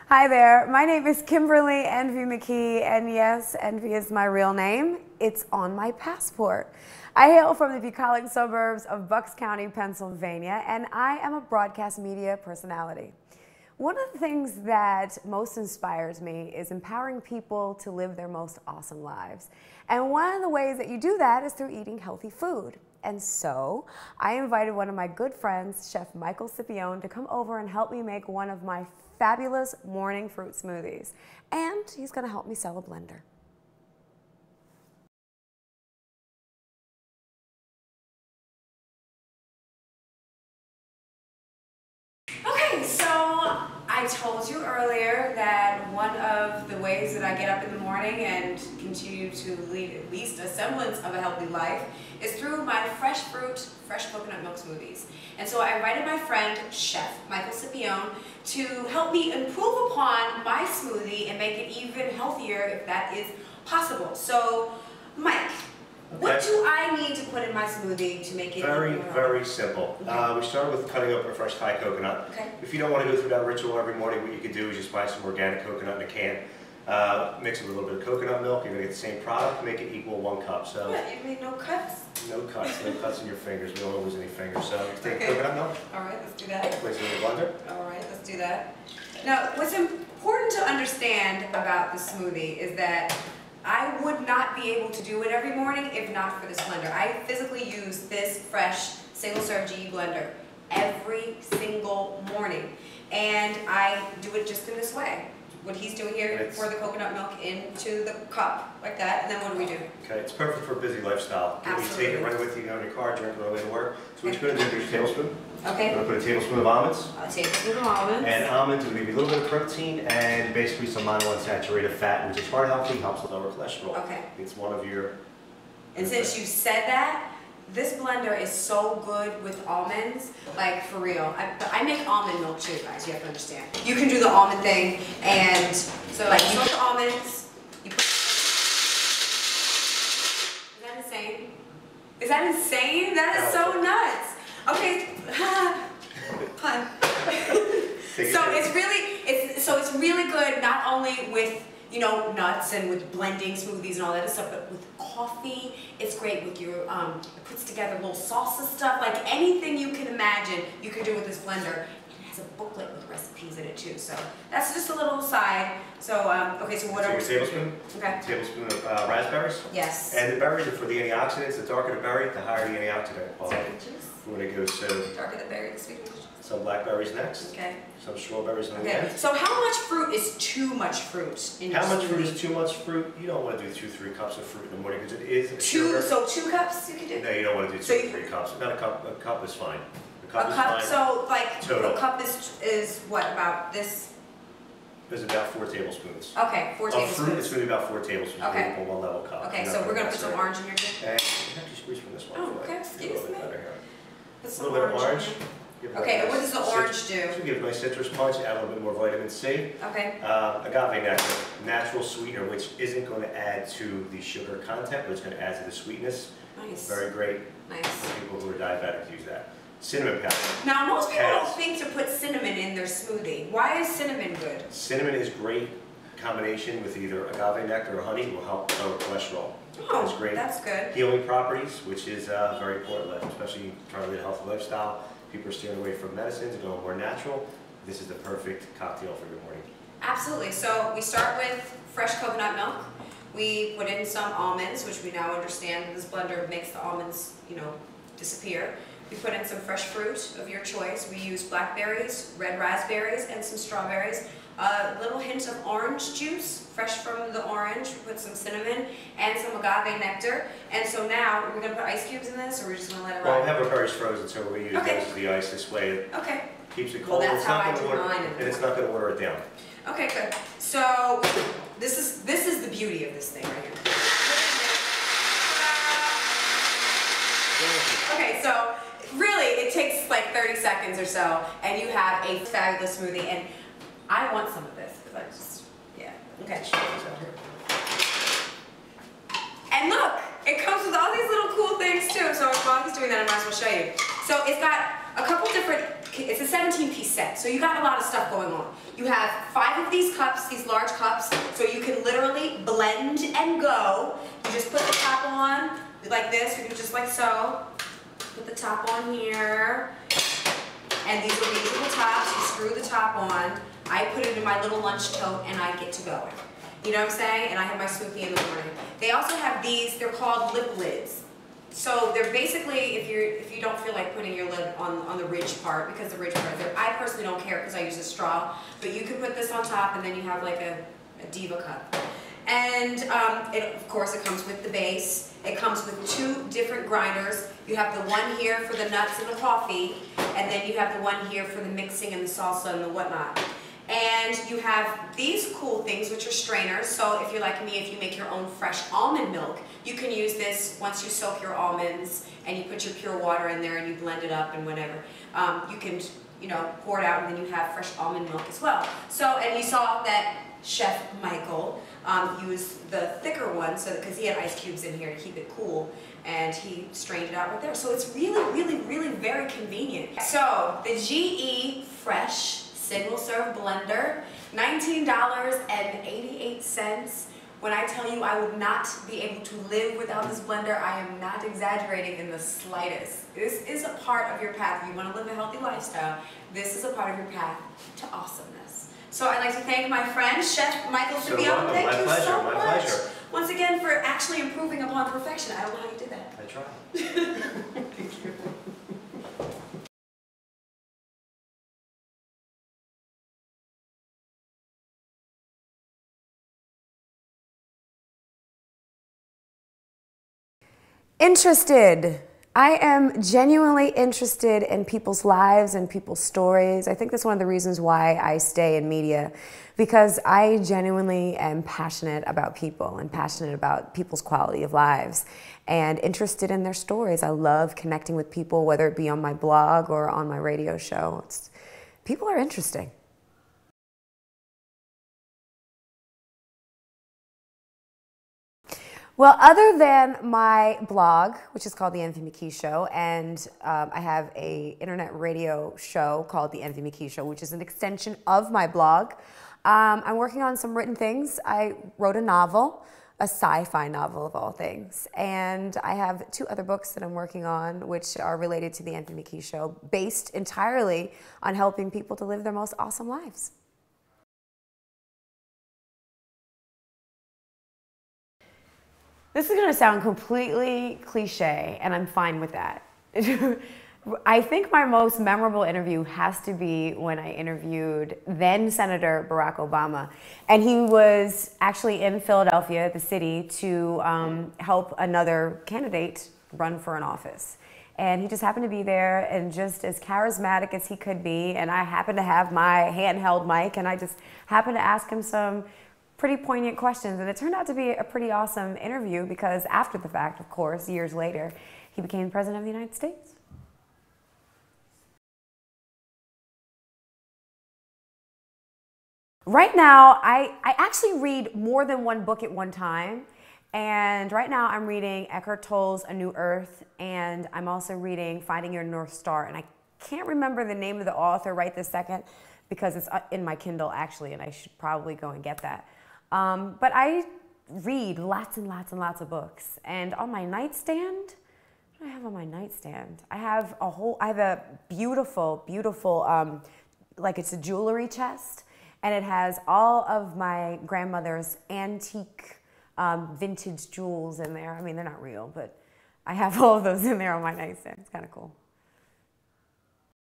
Hi there, my name is Kimberly Envy McKee, and yes, Envy is my real name. It's on my passport. I hail from the bucolic suburbs of Bucks County, Pennsylvania, and I am a broadcast media personality. One of the things that most inspires me is empowering people to live their most awesome lives. And one of the ways that you do that is through eating healthy food. And so I invited one of my good friends, Chef Michael Scipione, to come over and help me make one of my fabulous morning fruit smoothies. And he's going to help me sell a blender. Okay, so I told you earlier that one of the ways that I get up in the morning and continue to lead at least a semblance of a healthy life is through my fresh fruit, fresh coconut milk smoothies. And so I invited my friend, Chef Michael Scipione, to help me improve upon my smoothie and make it even healthier if that is possible. So, Mike, what do I need to put in my smoothie to make it very simple. Okay. We started with cutting up a fresh Thai coconut. Okay. If you don't want to go through that ritual every morning, what you can do is just buy some organic coconut in a can. Mix it with a little bit of coconut milk. You're going to get the same product. Make it equal 1 cup. So what, you made no cuts? No cuts. No cuts in your fingers. We don't want to lose any fingers. So you take coconut milk. All right, let's do that. Place it in the blender. All right, let's do that. Now, what's important to understand about the smoothie is that I would not be able to do it every morning if not for this blender. I physically use this fresh single-serve GE blender every single morning. And I do it just in this way. What he's doing here, pour the coconut milk into the cup, like that, and then what do we do? Okay, it's perfect for a busy lifestyle. Absolutely. You take it right with you in your car, drink it on the way to work. So what you're going to do is a tablespoon. Okay. You're going to put a tablespoon of almonds. A tablespoon of almonds. And almonds will give you a little bit of protein and basically some monounsaturated fat, which is heart healthy, helps with lower cholesterol. Okay. It's one of your... And since you said that, this blender is so good with almonds, like for real. I make almond milk too, guys, you have to understand. You can do the almond thing, and so like you put the almonds, you put... Is that insane? Is that insane? That is so nuts. Okay, fun. So it's really good not only with, you know, nuts and with blending smoothies and all that stuff, but with coffee. It's great with your, it puts together little salsa stuff, like anything you can imagine you can do with this blender. And it has a booklet with recipes in it too, so that's just a little aside. So, okay, so what are we... So your tablespoon? Okay. Tablespoon of raspberries? Yes. And the berries are for the antioxidants. The darker the berry, the higher the antioxidant quality. We're going to go so... Darker the berry, the sweeter the juice. Some blackberries next. Okay. Some strawberries on the Okay. end. So how much fruit is too much fruit in your smoothie? How much fruit is too much fruit? You don't want to do 2-3 cups of fruit in the morning because it is a sugar. So 2 cups you can do? No, you don't want to do 2-3 cups. About a cup is fine. A cup is fine. So like total. a cup is what, about this? It's about 4 tablespoons. Okay, 4 tablespoons. Of fruit, it's going to be about 4 tablespoons. Okay. For 1 level cup. Okay, so we're going to put some orange in here too? And you have to squeeze from this one. Oh, okay. Excuse me. Put some a little bit of orange. Okay, and what does the orange do? To give a nice citrus punch, add a little bit more vitamin C. Okay. Agave nectar, natural sweetener, which isn't going to add to the sugar content, but it's going to add to the sweetness. Nice. Very great. Nice. For people who are diabetic use that. Cinnamon powder. Now, most people don't think to put cinnamon in their smoothie. Why is cinnamon good? Cinnamon is great combination with either agave nectar or honey. Will help lower cholesterol. Oh, it's great. That's good. Healing properties, which is very important, especially trying to lead a healthy lifestyle. People are steering away from medicines and going more natural. This is the perfect cocktail for your morning. Absolutely. So we start with fresh coconut milk. We put in some almonds, which we now understand this blender makes the almonds, you know, disappear. We put in some fresh fruit of your choice. We use blackberries, red raspberries, and some strawberries. A little hint of orange juice, fresh from the orange. We put some cinnamon and some agave nectar. And so now, we're going to put ice cubes in this, or we're just going to let it ride? Well, we have our berries frozen, so we use most of the ice this way. It keeps it cold. Well, that's how I do mine. And it's not going to water it down. Okay, good. So this is the beauty of this thing right here. Okay, so really it takes like 30 seconds or so, and you have a fabulous smoothie. And I want some of this because I just, yeah. Okay. And look, it comes with all these little cool things too. So while he's doing that, I might as well show you. So it's got a couple different. It's a 17-piece set, so you got a lot of stuff going on. You have 5 of these cups, these large cups, so you can literally blend and go. You just put the top on like this, you do just like so. Put the top on here, and these are reusable tops. You screw the top on. I put it in my little lunch tote, and I get to go. You know what I'm saying? And I have my smoothie in the morning. They also have these. They're called lip lids. So they're basically, if you don't feel like putting your lid on the ridge part, because the ridge part, I personally don't care because I use a straw, but you can put this on top and then you have like a diva cup. And of course it comes with the base. It comes with 2 different grinders. You have the one here for the nuts and the coffee, and then you have the one here for the mixing and the salsa and the whatnot. And you have these cool things, which are strainers. So if you're like me, if you make your own fresh almond milk, you can use this once you soak your almonds and you put your pure water in there and you blend it up and whatever. You can, pour it out, and then you have fresh almond milk as well. So, and you saw that Chef Michael used the thicker one, so because he had ice cubes in here to keep it cool, and he strained it out right there. So it's really, really, really very convenient. So the GE Fresh single serve blender, $19.88. When I tell you I would not be able to live without this blender, I am not exaggerating in the slightest. This is a part of your path. If you want to live a healthy lifestyle, this is a part of your path to awesomeness. So I'd like to thank my friend, Chef Michael, for being on. Thank you so much. My pleasure. Once again, for actually improving upon perfection. I don't know how you did that. I tried. Thank you. Interested. I am genuinely interested in people's lives and people's stories. I think that's one of the reasons why I stay in media, because I genuinely am passionate about people and passionate about people's quality of lives and interested in their stories. I love connecting with people, whether it be on my blog or on my radio show. People are interesting. Well, other than my blog, which is called The McKee Show, and I have a internet radio show called The McKee Show, which is an extension of my blog. I'm working on some written things. I wrote a novel, a sci-fi novel of all things, and I have 2 other books that I'm working on, which are related to The McKee Show, based entirely on helping people to live their most awesome lives. This is going to sound completely cliche, and I'm fine with that. I think my most memorable interview has to be when I interviewed then Senator Barack Obama. And he was actually in Philadelphia, the city, to help another candidate run for an office. And he just happened to be there, and just as charismatic as he could be, and I happened to have my handheld mic, and I just happened to ask him some pretty poignant questions, and it turned out to be a pretty awesome interview, because after the fact, of course, years later, he became President of the United States. Right now, I actually read more than one book at one time, and right now I'm reading Eckhart Tolle's A New Earth, and I'm also reading Finding Your North Star, and I can't remember the name of the author right this second, because it's in my Kindle actually, and I should probably go and get that. But I read lots and lots and lots of books. And on my nightstand, what do I have on my nightstand? I have a beautiful, beautiful, like it's a jewelry chest. And it has all of my grandmother's antique, vintage jewels in there. I mean, they're not real, but I have all of those in there on my nightstand. It's kind of cool.